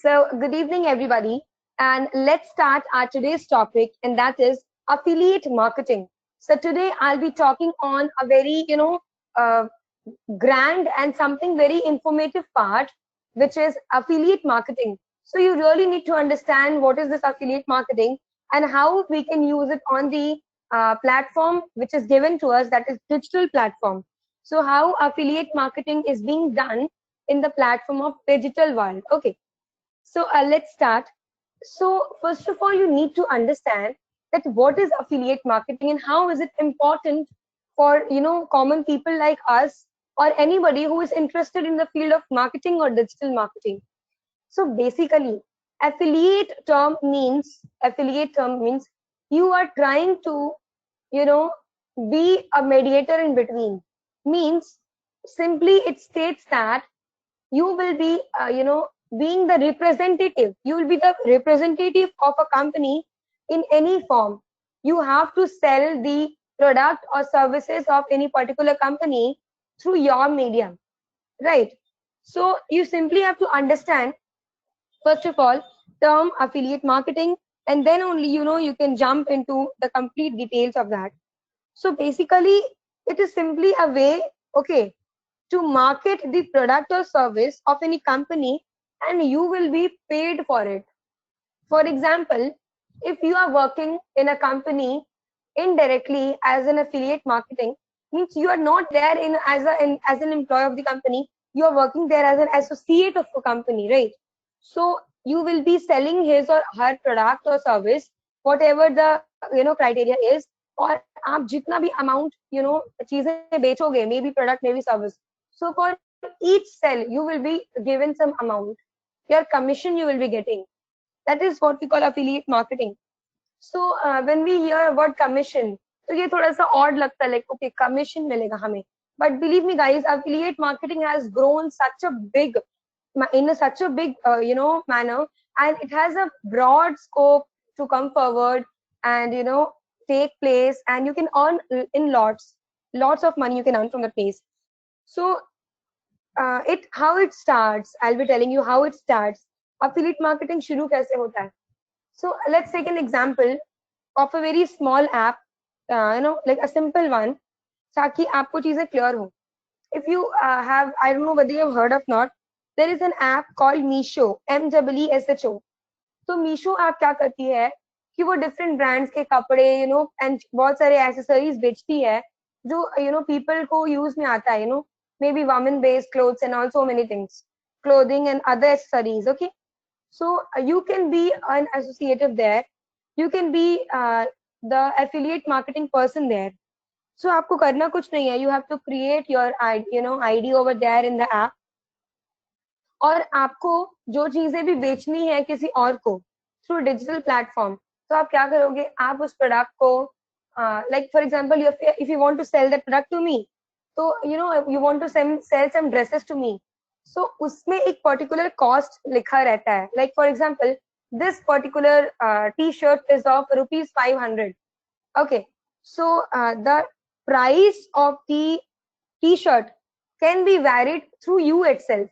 So, good evening, everybody. And let's start our today's topic, and that is affiliate marketing. So, today I'll be talking on a very, uh, grand and something very informative part, which is affiliate marketing. So, you really need to understand what is this affiliate marketing and how we can use it on the platform which is given to us, that is digital platform. So, how affiliate marketing is being done in the platform of digital world. Okay, so let's start. So first of all, you need to understand that what is affiliate marketing and how is it important for common people like us or anybody who is interested in the field of marketing or digital marketing. So basically, affiliate term means you are trying to you know be a mediator in between. Means simply it states that you will be being the representative. You will be the representative of a company in any form. You have to sell the product or services of any particular company through your medium, right? So you simply have to understand, first of all, term affiliate marketing, and then only you can jump into the complete details of that. So basically it is simply a way, okay, to market the product or service of any company, and you will be paid for it. For example, if you are working in a company indirectly as an affiliate marketing, means you are not there as an employee of the company, you are working there as an associate of a company, right? So you will be selling his or her product or service, whatever the criteria is, और आप जितना भी amount चीजें बेचोगे, maybe product, maybe service. So for each sell you will be given some amount, your commission you will be getting. That is what we call affiliate marketing. So when we hear about commission, तो ये थोड़ा सा odd लगता है, like okay commission मिलेगा हमें. But believe me guys, affiliate marketing has grown in such a big manner, and it has a broad scope to come forward and take place, and you can earn in lots of money you can earn from the place. So it how it starts, I'll be telling you how it starts. Affiliate marketing शुरू कैसे होता है? So let's take an example of a very small app, like a simple one, ताकि आपको चीजें clear हो. If you have, I don't know whether you have heard of not, there is an app called Meesho, Meesho. तो Meesho app क्या करती है कि वो डिफरेंट ब्रांड्स के कपड़े एंड बहुत सारे एक्सेसरीज बेचती है जो पीपल को यूज में आता है, may be women based clothes and also many things, clothing and other accessories. Okay, so you can be an associative there, you can be the affiliate marketing person there. So आपको करना कुछ नहीं है, you have to create your ID over there in the app. और आपको जो चीजें भी बेचनी है किसी और को थ्रू डिजिटल प्लेटफॉर्म, तो आप क्या करोगे, आप उस प्रोडक्ट को like for example if you want to sell that product to me, तो you want to sell some dresses to me, so उसमें एक पर्टिकुलर कॉस्ट लिखा रहता है. Like for example this particular t-shirt is of rupees 500. Okay, so the price of the t-shirt can be varied through you itself.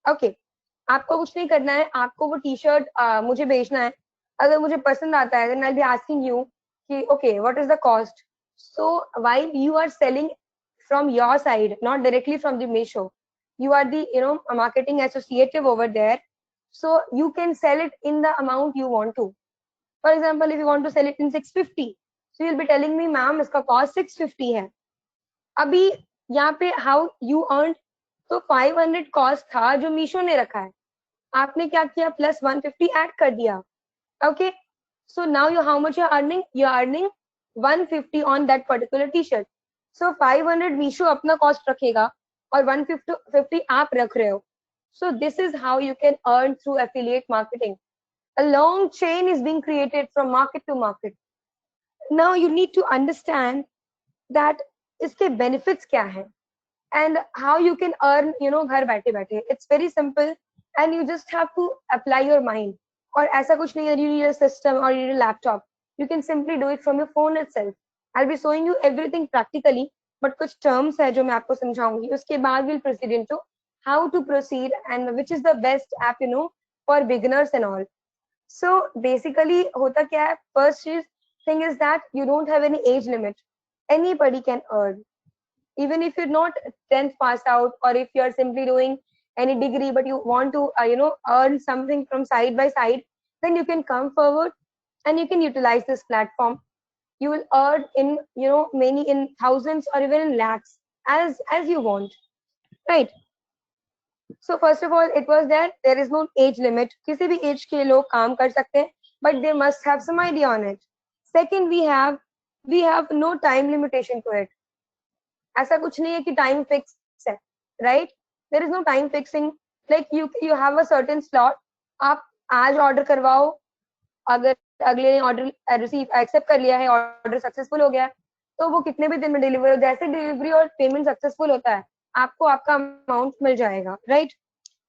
Okay, आपको कुछ नहीं करना है, आपको वो टी शर्ट मुझे बेचना है. अगर मुझे पसंद आता है then I'll be asking you कि okay what is the cost. So while you are selling from your side, not directly from the Meesho, you are the marketing associative over there, so you can sell it in the amount you want to. For example, if you want to sell it in 650, so you'll be telling me ma'am इसका cost 650 है. अभी यहाँ पे how you earned, तो 500 cost था जो मीशो ने रखा है, आपने क्या किया प्लस 150 ऐड कर दिया. Okay, so now you how much you are earning 150 on that particular T shirt. So 500 Meesho अपना कॉस्ट रखेगा और 150 आप रख रहे हो. So this is how you can earn through affiliate marketing. A long chain is being created from market to market. Now you need to understand that इसके benefits क्या हैं and how you can earn घर बैठे बैठे. It's very simple and you just have to apply your mind. और ऐसा कुछ नहीं है you need a system or you need a laptop. You can simply do it from your phone itself. I'll be showing you everything practically, but कुछ terms है जो मैं आपको समझाऊंगी. उसके बाद we'll proceed into how to proceed and which is the best app for beginners and all. So basically होता क्या है, first thing is that you don't have any age limit. Anybody can earn, even if you're not 10th pass out, or if you're simply doing any degree but you want to earn something from side by side, then you can come forward and you can utilize this platform. You will earn in many, in thousands or even in lakhs, as you want, right? So first of all, it was that there is no age limit. किसी भी age के लोग काम कर सकते हैं, but they must have some idea on it. Second, we have no time limitation to it. ऐसा कुछ नहीं है कि time fix है, right? There is no time fixing. Like you have a certain slot. आप आज order करवाओ, अगर अगले दिन ऑर्डर रिसीव एक्सेप्ट कर लिया है, ऑर्डर सक्सेसफुल हो गया, तो वो कितने भी दिन में डिलीवर हो, जैसे डिलीवरी और पेमेंट सक्सेसफुल होता है, आपको आपका अमाउंट मिल जाएगा, right?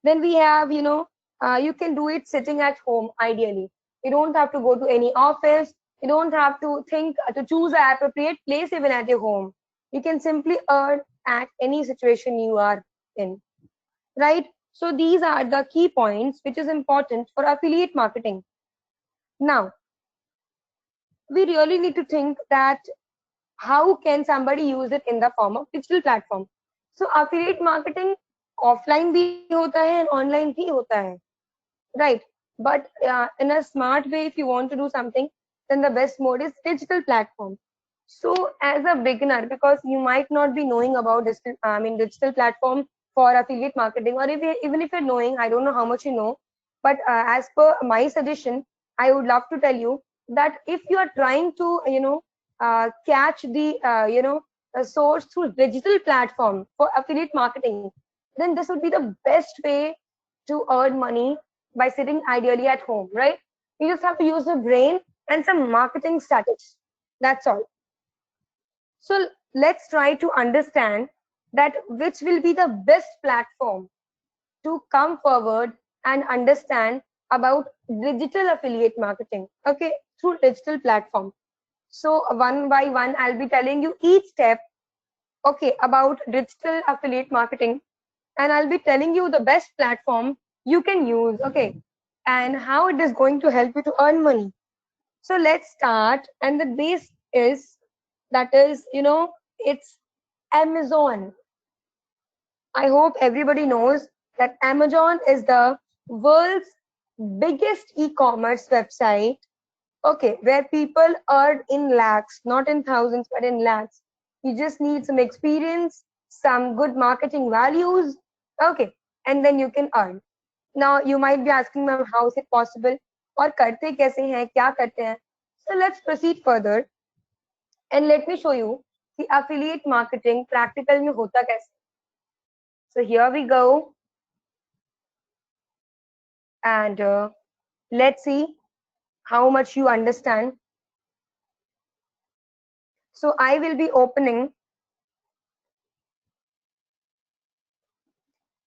Then we have, you can do it sitting at home ideally. You don't have to go to any office. You don't have to think to choose an appropriate place even at your home. You can simply earn at any situation you are in, right? So these are the key points which is important for affiliate marketing. Now, we really need to think that how can somebody use it in the form of digital platform. So affiliate marketing offline भी होता है and online भी होता है, right? But in a smart way, if you want to do something, then the best mode is digital platform. So as a beginner, because you might not be knowing about digital platform for affiliate marketing, or even if you're knowing, I don't know how much you know, but as per my suggestion, I would love to tell you that if you are trying to catch the source through digital platform for affiliate marketing, then this would be the best way to earn money by sitting ideally at home, right? You just have to use the brain and some marketing strategies. That's all. So let's try to understand that which will be the best platform to come forward and understand about digital affiliate marketing, okay, through digital platform. So one by one, I'll be telling you each step, okay, about digital affiliate marketing, and I'll be telling you the best platform you can use, okay, and how it is going to help you to earn money. So let's start, and the base is, that is, it's Amazon. I hope everybody knows that Amazon is the world's biggest e-commerce website, okay, where people earn in lakhs, not in thousands, but in lakhs. You just need some experience, some good marketing values, okay, and then you can earn. Now you might be asking, ma'am, how is it possible? और करते कैसे हैं, क्या करते हैं? So let's proceed further and let me show you the affiliate marketing practical में होता कैसे. So here we go, and let's see how much you understand. So I will be opening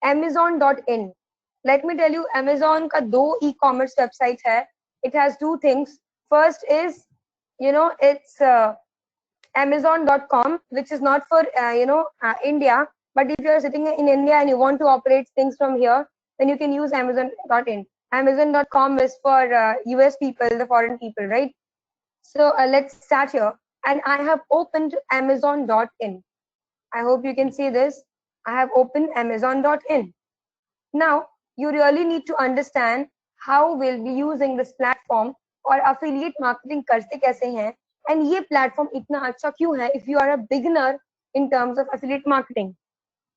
Amazon.in. Let me tell you, Amazon का दो e-commerce websites है. It has two things. First is, it's Amazon.com, which is not for India. But if you are sitting in India and you want to operate things from here, then you can use Amazon.in. Amazon.com is for US people, the foreign people, right? So let's start here. And I have opened Amazon.in. I hope you can see this. I have opened Amazon.in. Now, you really need to understand how we'll be using this platform और affiliate marketing करते कैसे हैं, and ये platform इतना अच्छा क्यों है if you are a beginner in terms of affiliate marketing.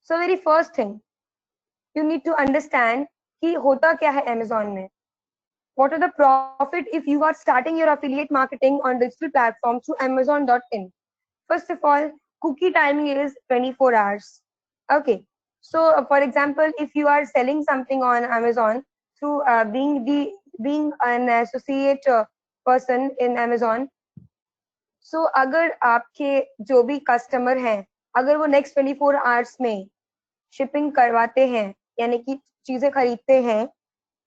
So very first thing, you need to understand कि होता क्या है Amazon में. What are the profit if you are starting your affiliate marketing on digital platform through Amazon.in? First of all, cookie timing is 24 hours. Okay. So, for example, if you are selling something on Amazon through being an associate person in Amazon, so अगर आपके जो भी customer हैं, अगर वो next 24 hours में shipping करवाते हैं, यानी कि चीजें खरीदते हैं,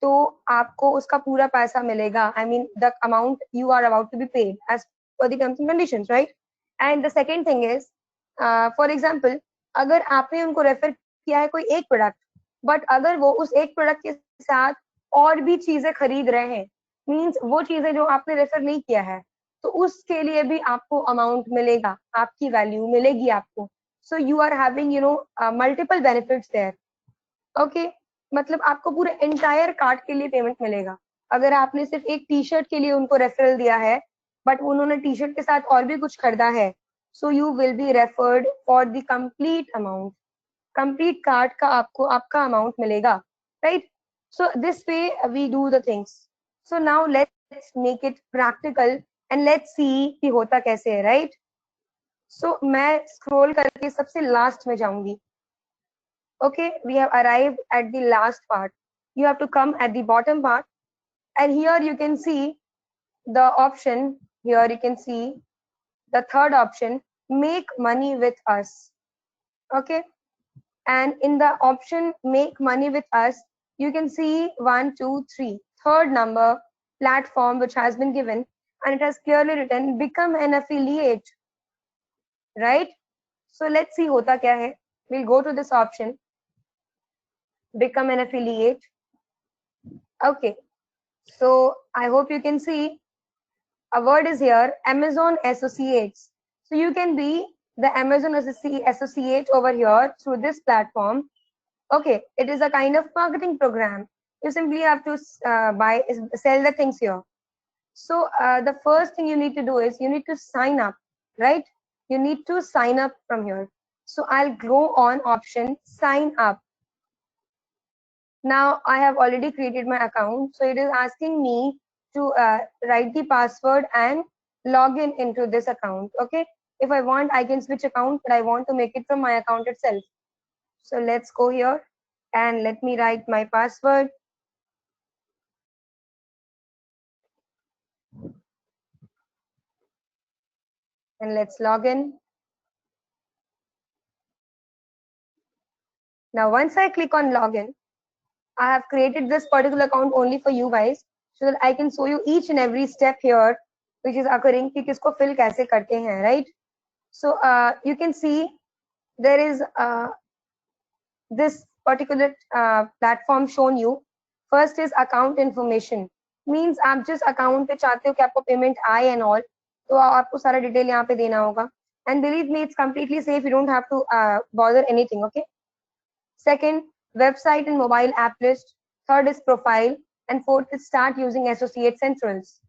तो आपको उसका पूरा पैसा मिलेगा. I mean, the amount you are about to be paid as per the terms and conditions, right? And the second thing is, for example, अगर आपने उनको रेफर किया है कोई एक प्रोडक्ट, बट अगर वो उस एक प्रोडक्ट के साथ और भी चीजें खरीद रहे हैं, मीन्स वो चीजें जो आपने रेफर नहीं किया है, तो उसके लिए भी आपको अमाउंट मिलेगा, आपकी वैल्यू मिलेगी आपको. So you are having multiple benefits there. Okay, मतलब आपको पूरे एंटायर कार्ट के लिए पेमेंट मिलेगा. अगर आपने सिर्फ एक टी शर्ट के लिए उनको रेफरल दिया है, बट उन्होंने टी शर्ट के साथ और भी कुछ खरीदा है, so you will be referred for the complete amount. Complete cart का आपको आपका अमाउंट मिलेगा, right. So this way we do the things. So now let's make it practical and let's see कि होता कैसे है, राइट. सो मैं स्क्रॉल करके सबसे लास्ट में जाऊंगी. Okay, we have arrived at the last part. You have to come at the bottom part, and here you can see the option. Here you can see the third option, make money with us. Okay, and in the option make money with us, you can see 1, 2, 3, third number platform which has been given, and it has clearly written become an affiliate, right. So let's see hota kya hai. We'll go to this option, become an affiliate. Okay, so I hope you can see a word is here, Amazon Associates. So you can be the Amazon associate over here through this platform. Okay, it is a kind of marketing program. You simply have to sell the things here. So the first thing you need to do is you need to sign up, right? You need to sign up from here. So I'll go on option sign up. Now I have already created my account. So it is asking me to write the password and log in into this account. Okay. If I want, I can switch account, but I want to make it from my account itself. So let's go here and let me write my password. And let's log in. Now, once I click on login, I have created this particular account only for you guys so that I can show you each and every step here which is occurring कि किसको fill कैसे करते हैं, right? So you can see there is this particular platform shown you. First is account information, means आप जिस account पे चाहते हो कि आपको payment आए and all, तो आपको सारा detail यहाँ पे देना होगा. And believe me, it's completely safe. You don't have to bother anything. Okay. Second, website and mobile app list. Third is profile, and fourth is start using associate centrals,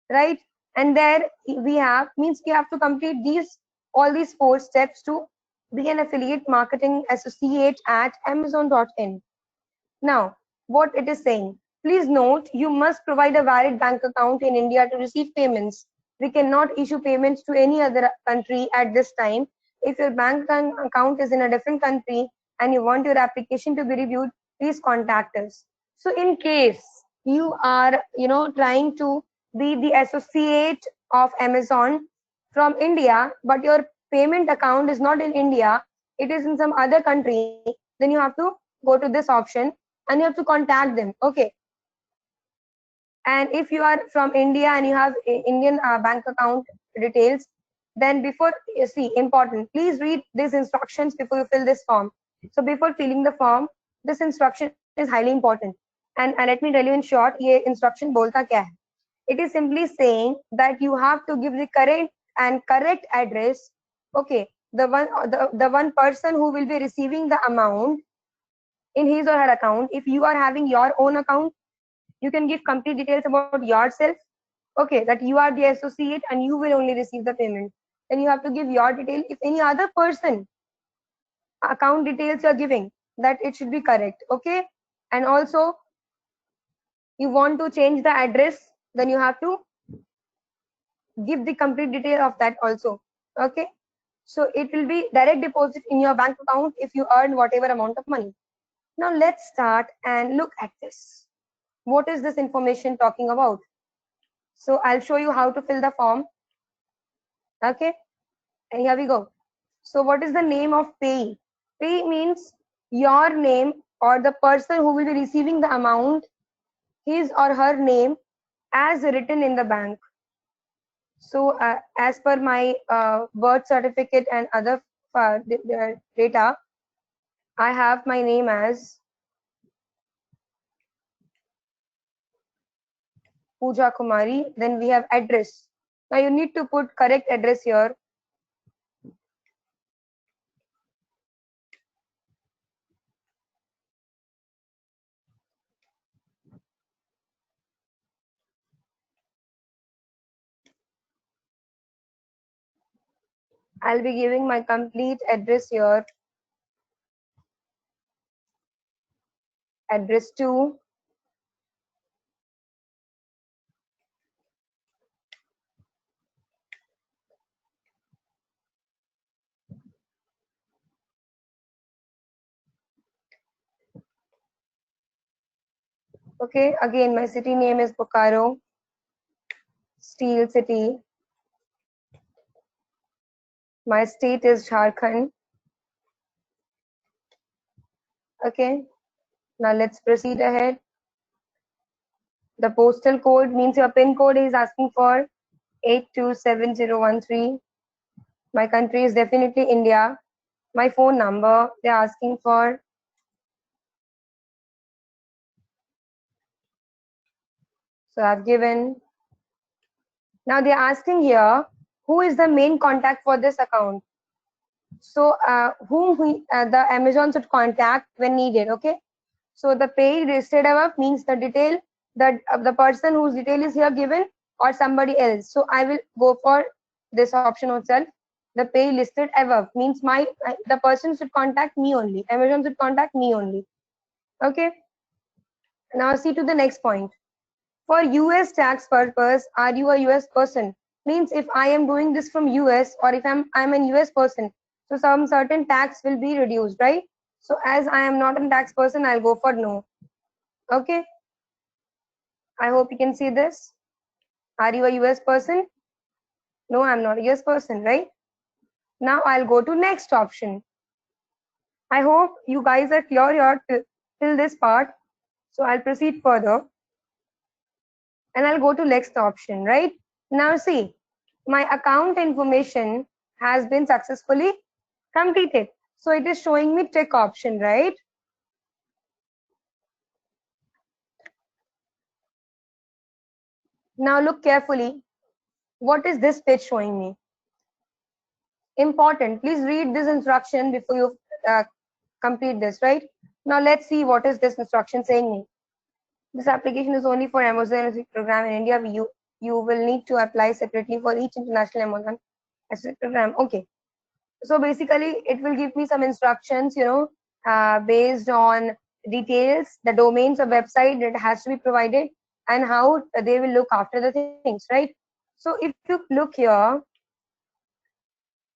right? And there we have, means you have to complete all these 4 steps to be an affiliate marketing associate at Amazon.in. Now, what it is saying, please note you must provide a valid bank account in India to receive payments. We cannot issue payments to any other country at this time. If your bank account is in a different country and you want your application to be reviewed, please contact us. So in case you are trying to be the associate of Amazon from India, but your payment account is not in India, it is in some other country, then you have to go to this option and you have to contact them. Okay. And if you are from India and you have Indian bank account details, then before you see, important, please read these instructions before you fill this form. So before filling the form, this instruction is highly important. And let me tell you in short, ये instruction बोलता क्या है? It is simply saying that you have to give the correct address. Okay, the one person who will be receiving the amount in his or her account. If you are having your own account, you can give complete details about yourself. Okay, that you are the associate and you will only receive the payment. Then you have to give your detail. If any other person account details you're giving, that it should be correct. Okay, and also you want to change the address, then you have to give the complete detail of that also. Okay, so it will be direct deposit in your bank account if you earn whatever amount of money. Now let's start and look at this. What is this information talking about? So I'll show you how to fill the form. Okay, and here we go. So what is the name of payee? Payee means your name or the person who will be receiving the amount, his or her name as written in the bank. So as per my birth certificate and other data, I have my name as Pooja Kumari. Then we have address. Now you need to put correct address here. I'll be giving my complete address here. Address 2. Okay, again, my city name is Bokaro, Steel City. My state is Jharkhand. Okay, now let's proceed ahead. The postal code means your PIN code is asking for 827013. My country is definitely India. My phone number, they're asking for. So I've given. Now they're asking here, who is the main contact for this account? So the Amazon should contact when needed. Okay. So the page listed above means the detail that the person whose detail is here given or somebody else. So I will go for this option itself. The page listed above means the person should contact me only. Amazon should contact me only. Okay. Now see to the next point. For US tax purpose, are you a US person? Means if I am doing this from US or if I'm an US person, so some certain tax will be reduced, right? So as I am not a tax person, I'll go for no. Okay. I hope you can see this. Are you a US person? No, I'm not a US person, right? Now I'll go to next option. I hope you guys are clear here till this part. So I'll proceed further and I'll go to next option, right? Now see, my account information has been successfully completed. So it is showing me tick option, right? Now look carefully. What is this page showing me? Important. Please read this instruction before you complete this, right? Now let's see what is this instruction saying me. This application is only for Amazon Associate program in India. You will need to apply separately for each international Amazon Associate program. Okay. So basically, it will give me some instructions, based on details, the domains of website that has to be provided, and how they will look after the things, right? So if you look here,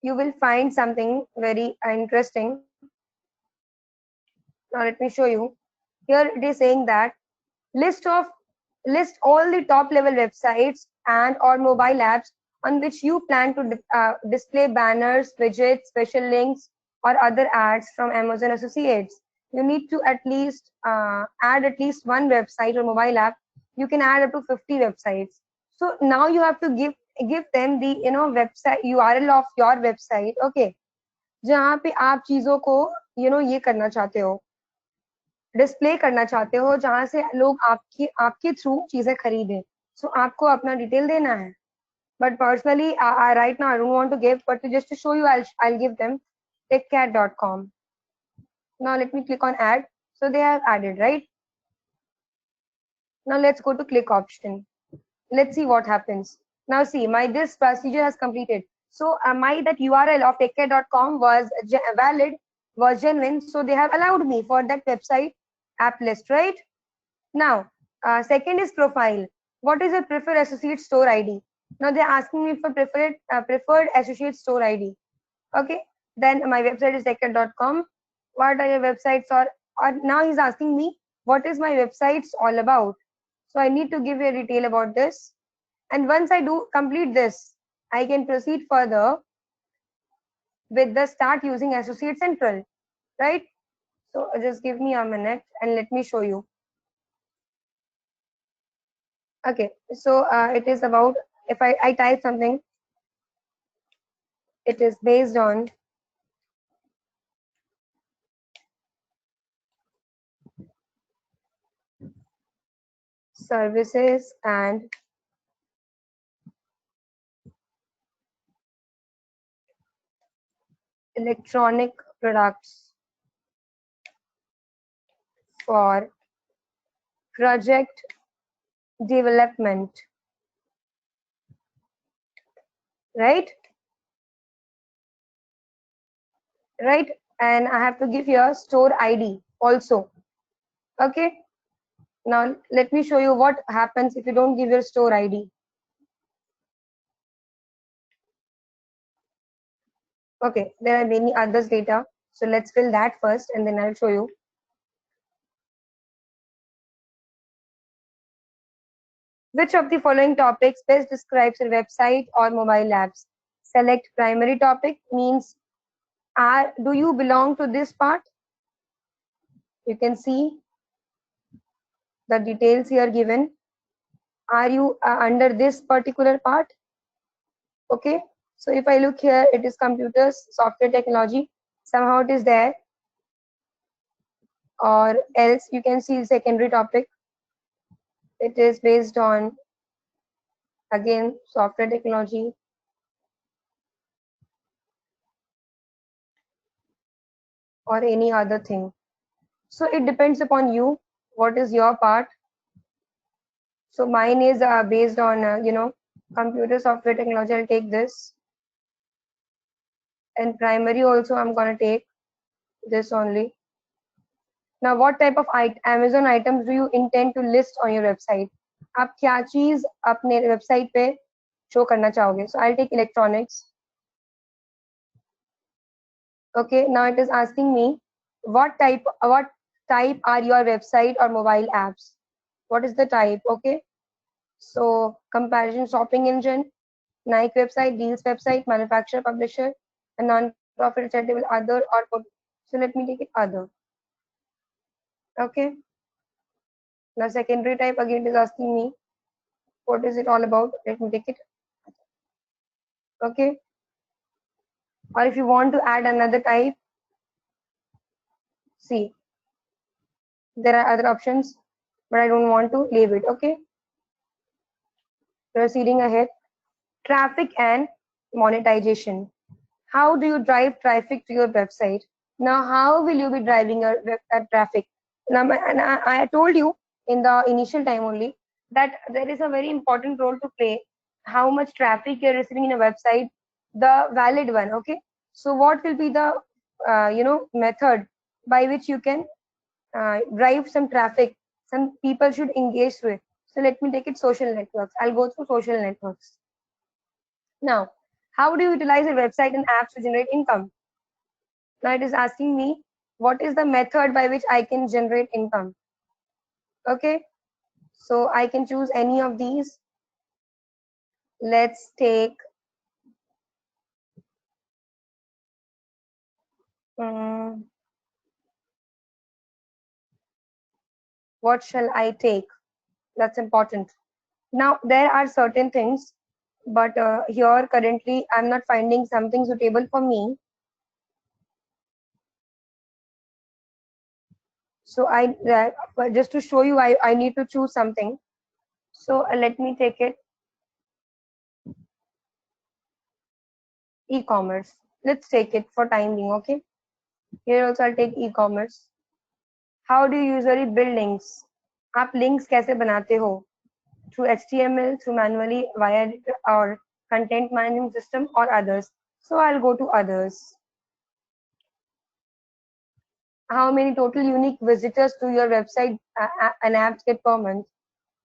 you will find something very interesting. Now let me show you. Here it is saying that list of list all the top level websites and or mobile apps on which you plan to display banners, widgets, special links, or other ads from Amazon Associates. You need to at least add at least one website or mobile app. You can add up to 50 websites. So now you have to give them the website URL of your website. Okay, जहाँ पे आप चीजों को ये करना चाहते हो, display करना चाहते हो, जहां से लोग आपके थ्रू चीजें खरीदें. सो आपको अपना डिटेल देना है. But personally, right now I don't want to give, but just to show you, I'll give them techcat.com. Now let me click on add. So they have added, right? Now let's go to click option. Let's see what happens. Now see, my this procedure has completed. So my that URL of techcare.com was valid, was genuine. So they have allowed me for that website app list, right? Now, second is profile. What is your preferred associate store ID? Now they're asking me for preferred associate store ID. Okay. Then my website is techcare.com. What are your websites or now he's asking me what is my websites all about. So I need to give you a detail about this. And once I do complete this, I can proceed further with the start using Associate Central, right? So just give me a minute and let me show you. Okay, so it is about, if I type something, it is based on services and electronic products for project development, right? Right, and I have to give your store ID also. Okay, now let me show you what happens if you don't give your store ID. Okay, there are many others data, so let's fill that first and then I'll show you. Which of the following topics best describes your website or mobile apps? Select primary topic means do you belong to this part? You can see the details here given. Are you under this particular part? Okay, so if I look here, it is computers, software technology, somehow it is there, or else you can see secondary topic. It is based on, again, software technology, or any other thing. So it depends upon you, what is your part. So mine is based on, computer software technology. I'll take this. And primary also I'm going to take this only. Now, what type of Amazon items do you intend to list on your website? आप क्या चीज अपने website पे show करना चाहोगे? So I'll take electronics. Okay, now it is asking me what type are your website or mobile apps? What is the type? Okay, so comparison shopping engine, Nike website, deals website, manufacturer, publisher, a non-profit charitable, other, or so let me take it other. Okay, now secondary type, again it is asking me what is it all about. Let me take it. Okay, or if you want to add another type, see, there are other options, but I don't want to leave it. Okay, proceeding ahead. Traffic and monetization. How do you drive traffic to your website? Now, how will you be driving your traffic? Now, and I told you in the initial time only that there is a very important role to play. How much traffic you're receiving in a website, the valid one. Okay, so what will be the method by which you can drive some traffic? Some people should engage with. So let me take it social networks. I'll go through social networks. Now, how do you utilize a website and apps to generate income? Now it is asking me what is the method by which I can generate income. Okay, so I can choose any of these. Let's take what shall I take? That's important. Now there are certain things, but here currently I'm not finding something suitable for me. So just to show you, I need to choose something. So let me take it. E-commerce. Let's take it for time being. Okay. Here also I'll take e-commerce. How do you usually build links? आप links कैसे बनाते हो? Through HTML, through manually via or content management system or others. So I'll go to others. How many total unique visitors to your website and apps get per month?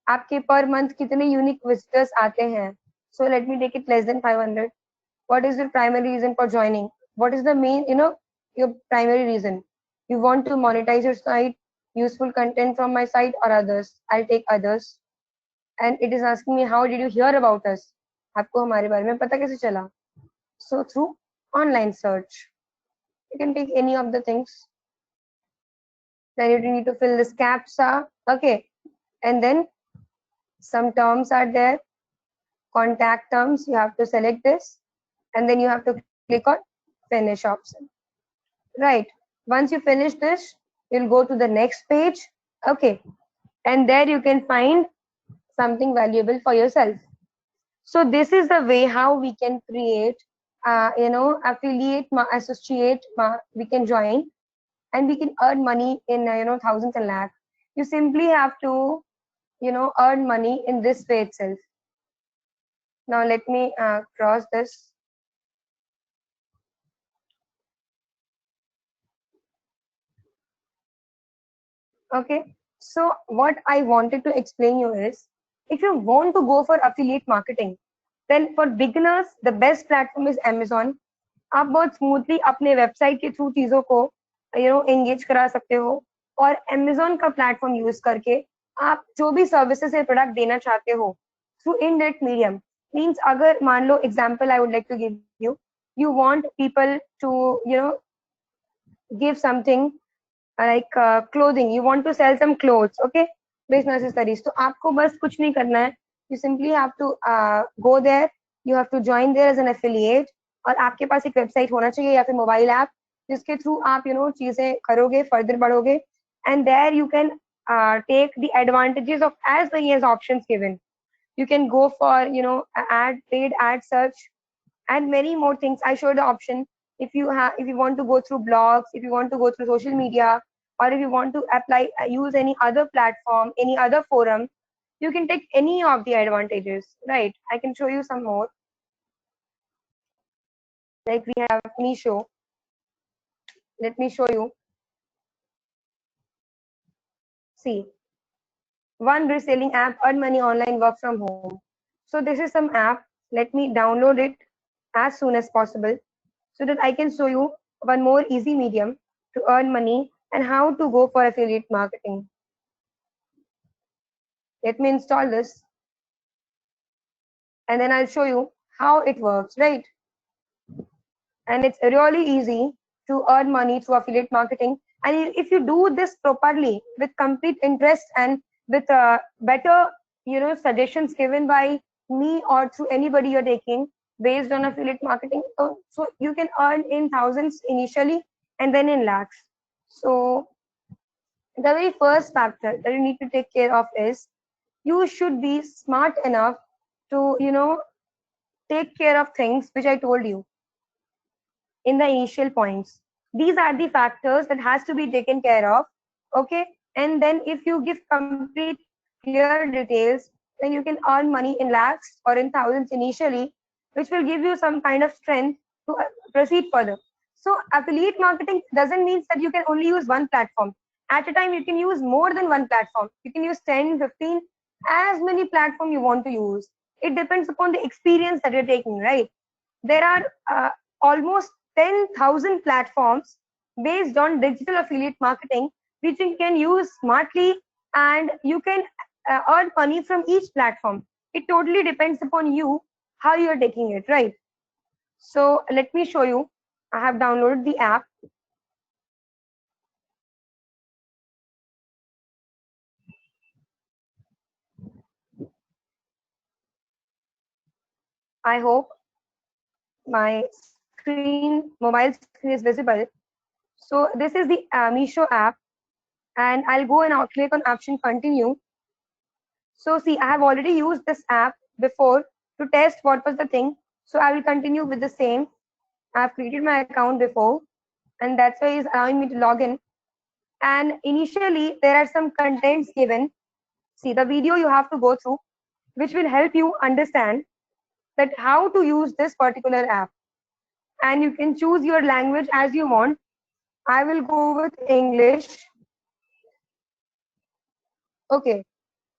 आपके per month कितने unique visitors आते हैं? So let me take it less than 500. What is your primary reason for joining? What is the main, your primary reason? You want to monetize your site, useful content from my site or others? I'll take others. And it is asking me, how did you hear about us? आपको हमारे बारे में पता कैसे चला? So through online search. You can take any of the things. Then you need to fill this CAPTCHA. Okay. And then some terms are there. Contact terms. You have to select this. And then you have to click on finish option. Right. Once you finish this, you'll go to the next page. Okay. And there you can find something valuable for yourself. So this is the way how we can create, affiliate, associate, we can join, and we can earn money in, thousands and lakhs. You simply have to, earn money in this way itself. Now let me cross this. Okay. So what I wanted to explain you is, if you want to go for affiliate marketing, then for beginners, the best platform is Amazon. आप बहुत smoothly अपने website के through चीजों को engage करा सकते हो, और Amazon का प्लेटफॉर्म यूज करके आप जो भी सर्विसेज या प्रोडक्ट देना चाहते हो थ्रू इनडायरेक्ट मीडियम, मीन्स अगर मान लो example I would like to give you, you want people to give something like clothing, you want to sell some clothes, okay, base necessaries, तो आपको बस कुछ नहीं करना है, you simply have to go there, you have to join there as an affiliate, और आपके पास एक वेबसाइट होना चाहिए या फिर मोबाइल ऐप जिसके थ्रू आप चीजें करोगे, फर्दर बढ़ोगे, and there you can take the advantages of as many as options given. You can go for ad, paid ad search, and many more things. I showed the option. If you want to go through blogs, if you want to go through social media, or if you want to apply, use any other platform, any other forum, you can take any of the advantages, right? I can show you some more. Like we have Meesho. Let me show you. See, one reselling app, earn money online, work from home. So this is some app. Let me download it as soon as possible, so that I can show you one more easy medium to earn money and how to go for affiliate marketing. Let me install this, and then I'll show you how it works, right? And it's really easy to earn money through affiliate marketing. And if you do this properly with complete interest and with better, suggestions given by me or through anybody you're taking based on affiliate marketing, so you can earn in thousands initially and then in lakhs. So the very first factor that you need to take care of is, you should be smart enough to take care of things which I told you in the initial points. These are the factors that has to be taken care of, okay? And then if you give complete clear details, then you can earn money in lakhs or in thousands initially, which will give you some kind of strength to proceed further. So affiliate marketing doesn't mean that you can only use one platform at a time. You can use more than one platform. You can use 10, 15, as many platform you want to use. It depends upon the experience that you're taking, right? There are almost 10,000 platforms based on digital affiliate marketing, which you can use smartly, and you can earn money from each platform. It totally depends upon you how you're taking it, right? So let me show you. I have downloaded the app. I hope my mobile screen is visible. So this is the Meesho app, and I'll go and I'll click on option continue. So see, I have already used this app before to test what was the thing. So I will continue with the same. I've created my account before, and that's why it's allowing me to log in. And initially, there are some contents given. See, the video you have to go through, which will help you understand that how to use this particular app. And you can choose your language as you want. I will go with English. Okay.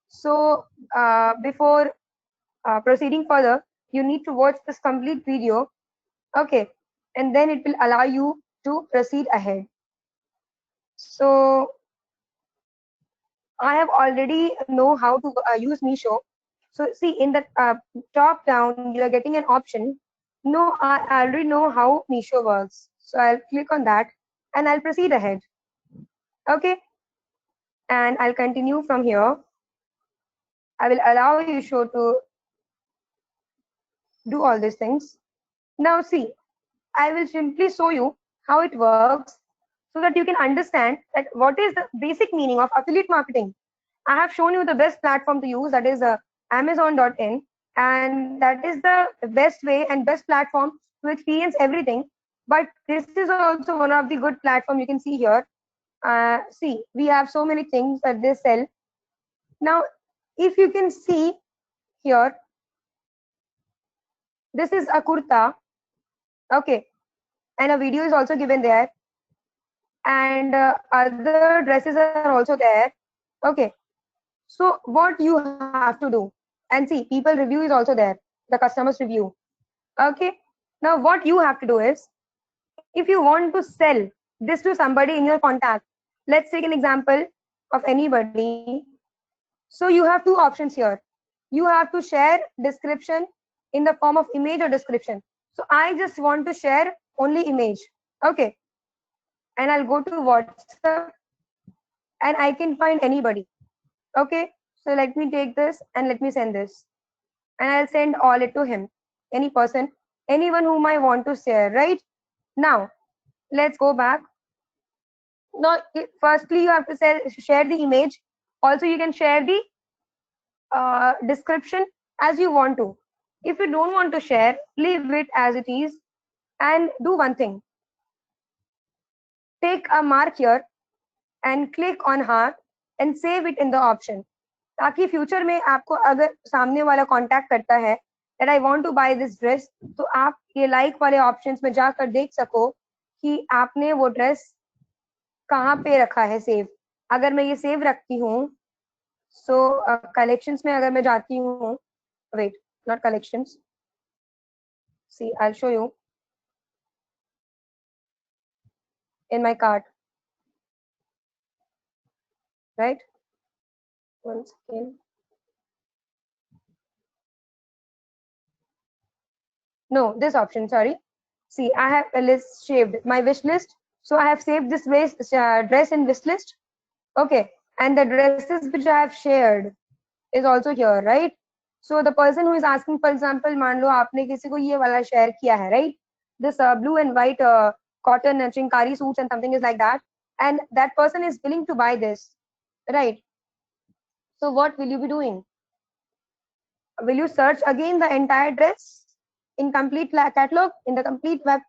So before proceeding further, you need to watch this complete video, okay, and then it will allow you to proceed ahead. So I have already know how to use Meesho. So see, in the top down, you are getting an option. No, I already know how Meesho works. So I'll click on that and I'll proceed ahead. Okay, and I'll continue from here. I will allow you show to do all these things. Now see, I will simply show you how it works so that you can understand that what is the basic meaning of affiliate marketing. I have shown you the best platform to use, that is Amazon.in, and that is the best way and best platform to experience everything. But this is also one of the good platform. You can see here. See, we have so many things that they sell. Now, if you can see here, this is a kurta. Okay, and a video is also given there, and other dresses are also there. Okay, so what you have to do, and see, people review is also there, the customers review. Okay, now what you have to do is, if you want to sell this to somebody in your contact, let's take an example of anybody. So you have two options here. You have to share description in the form of image or description. So I just want to share only image. Okay, and I'll go to WhatsApp and I can find anybody. Okay, so let me take this and let me send this, and I'll send all it to him, any person, anyone whom I want to share, right? Now, let's go back. Now, firstly, you have to share the image. Also, you can share the description as you want to. If you don't want to share, leave it as it is and do one thing. Take a mark here and click on heart and save it in the option. ताकि future में आपको अगर सामने वाला contact करता है that I want to buy this dress, तो आप ये लाइक वाले ऑप्शंस में जाकर देख सको कि आपने वो ड्रेस कहाँ पे रखा है सेव. अगर मैं ये सेव रखती हूँ, सो कलेक्शंस में अगर मैं जाती हूँ, wait, not collections, see I show you in my cart, right? One second. No, this option, sorry. See, I have a list saved, my wish list. So I have saved this dress in wish list. Okay, and the dresses which I have shared is also here, right? So the person who is asking, for example, मान लो आपने किसी को ये वाला share किया है, right? This blue and white cotton chinkari suits and something is like that, and that person is willing to buy this, right? So what will you be doing? Will you search again the entire dress in complete catalog in the complete web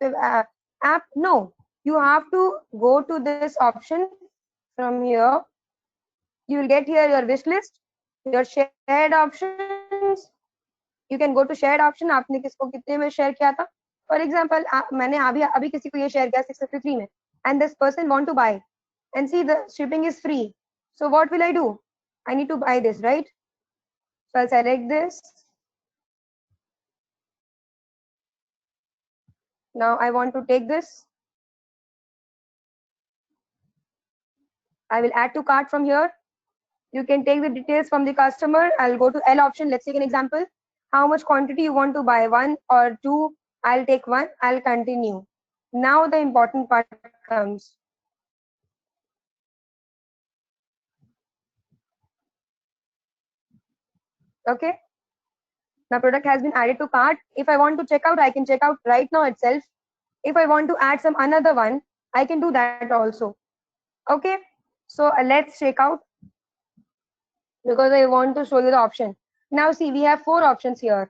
app? No, you have to go to this option from here. You will get here your wish list, your shared options. You can go to shared option. आपने किसको कितने में share किया था? For example, मैंने अभी किसी को ये share किया 653 में, and this person want to buy, and see the shipping is free. So what will I do? I need to buy this, right? So I'll select this. Now I want to take this. I will add to cart from here. You can take the details from the customer. I'll go to L option. Let's take an example. How much quantity you want to buy, 1 or 2? I'll take 1. I'll continue. Now the important part comes. Okay. Now product has been added to cart. If I want to check out, I can check out right now itself. If I want to add some another one, I can do that also. Okay. So let's check out, because I want to show you the option. Now see, we have 4 options here.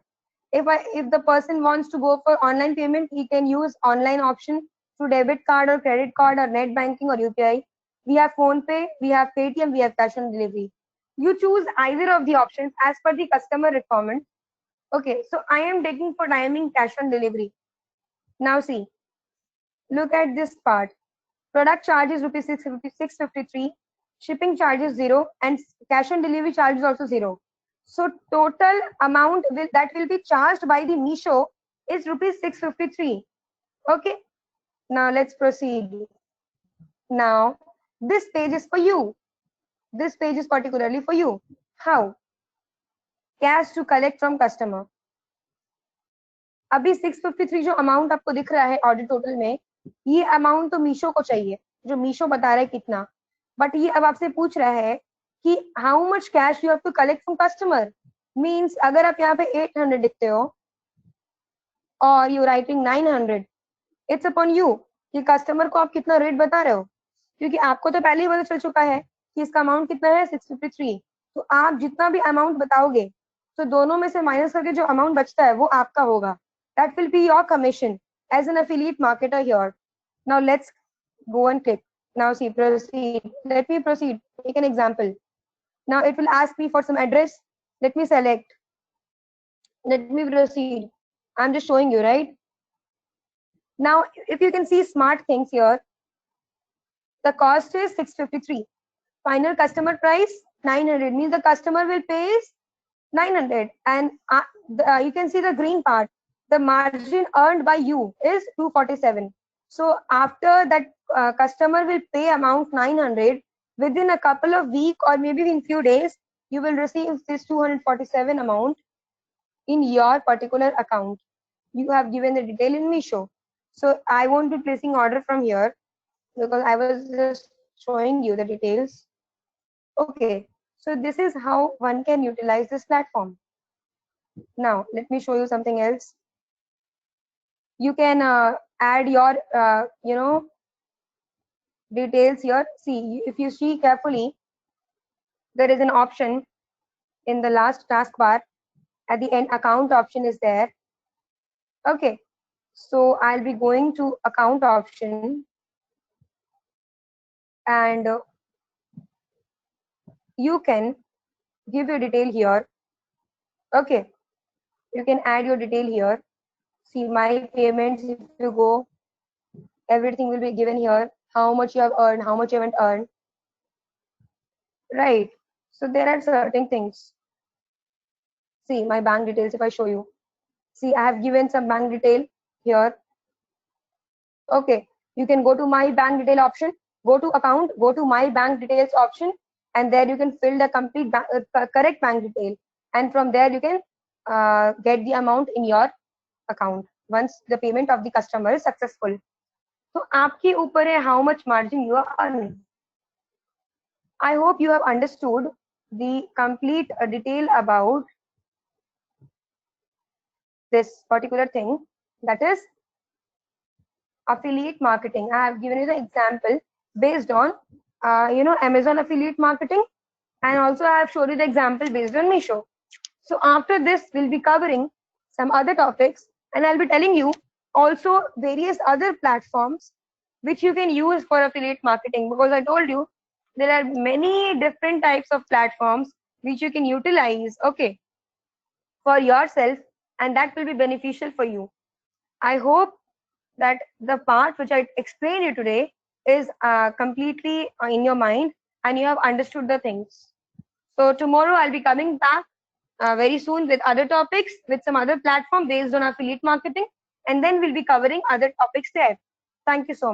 If the person wants to go for online payment, he can use online option through debit card or credit card or net banking or UPI. We have PhonePe, we have Paytm, we have cash on delivery. You choose either of the options as per the customer requirement. Okay, so I am taking for timing cash on delivery. Now see, look at this part. Product charge is rupees 653, shipping charge is 0, and cash on delivery charge is also 0. So total amount that will be charged by the Meesho is rupees 653. Okay. Now let's proceed. Now this page is for you. This page is particularly for you. How? Cash to collect from customer. अभी 653 जो amount आपको दिख रहा है order total में, ये amount तो मीशो को चाहिए, जो मीशो बता रहा है कितना, बट ये अब आपसे पूछ रहा है कि how much cash you have to collect from customer. Means अगर आप यहाँ पे 800 लिखते हो और you writing 900, it's upon you कि कस्टमर को आप कितना रेट बता रहे हो, क्योंकि आपको तो पहले ही पता चल चुका है कि इसका अमाउंट कितना है 653. तो आप जितना भी अमाउंट बताओगे So दोनों में से माइनस करके जो अमाउंट बचता है वो आपका होगा. That will be your commission as an affiliate marketer here. Now let's go and click. Now see, proceed. Let me proceed. Take an example. Now it will ask me for some address. Let me select. Let me proceed. I'm just showing you, right? Now, if you can see smart things here, the cost is 653. Final customer price 900 means the customer will pay is 900, and you can see the green part. The margin earned by you is 247. So after that, customer will pay amount 900. Within a couple of weeks or maybe in few days, you will receive this 247 amount in your particular account. You have given the detail in Meesho. So I won't be placing order from here because I was just showing you the details. Okay, so this is how one can utilize this platform. Now let me show you something else. You can add your details here. See, if you see carefully, there is an option in the last taskbar. At the end, account option is there. Okay, so I'll be going to account option, and you can give your detail here. Okay, you can add your detail here. See my payments. If you go, everything will be given here. How much you have earned, how much you haven't earned. Right. So there are certain things. See my bank details. If I show you, see I have given some bank detail here. Okay, you can go to my bank detail option, go to account, go to my bank details option, and there you can fill the complete correct bank detail, and from there you can get the amount in your account once the payment of the customer is successful. So आपके ऊपर है how much margin you are earning. I hope you have understood the complete detail about this particular thing, that is affiliate marketing. I have given you the example based on Amazon affiliate marketing, and also I have showed you the example based on Meesho. So after this, we'll be covering some other topics, and I'll be telling you also various other platforms which you can use for affiliate marketing, because I told you there are many different types of platforms which you can utilize, okay, for yourself, and that will be beneficial for you. I hope that the part which I explained you today is completely in your mind and you have understood the things. So tomorrow I'll be coming back very soon with other topics, with some other platform based on affiliate marketing, and then we'll be covering other topics there. Thank you so much.